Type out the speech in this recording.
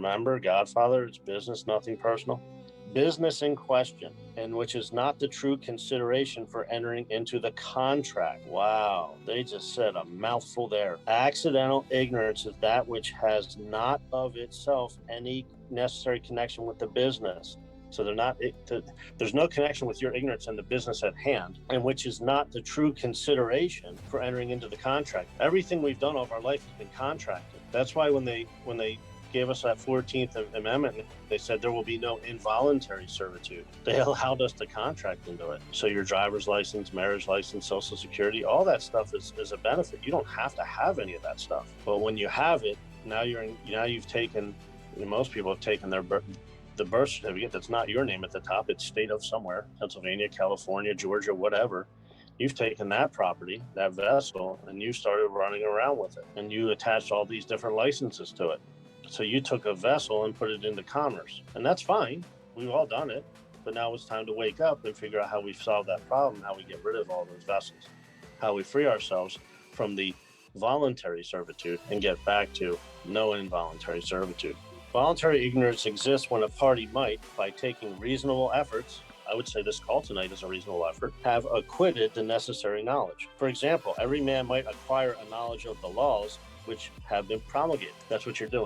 Remember, Godfather, it's business, nothing personal. Business in question, and which is not the true consideration for entering into the contract. Wow, they just said a mouthful there. Accidental ignorance is that which has not of itself any necessary connection with the business. So there's no connection with your ignorance and the business at hand, and which is not the true consideration for entering into the contract. Everything we've done over our life has been contracted. That's why when they gave us that 14th Amendment, they said there will be no involuntary servitude. They allowed us to contract into it. So your driver's license, marriage license, Social Security, all that stuff is a benefit. You don't have to have any of that stuff. But when you have it, now you've taken, most people have taken the birth certificate that's not your name at the top. It's state of somewhere, Pennsylvania, California, Georgia, whatever. You've taken that property, that vessel, and you started running around with it. And you attached all these different licenses to it. So you took a vessel and put it into commerce, and that's fine. We've all done it, but now it's time to wake up and figure out how we solve that problem, how we get rid of all those vessels, how we free ourselves from the voluntary servitude and get back to no involuntary servitude. Voluntary ignorance exists when a party might, by taking reasonable efforts, I would say this call tonight is a reasonable effort, have acquitted the necessary knowledge. For example, every man might acquire a knowledge of the laws which have been promulgated. That's what you're doing.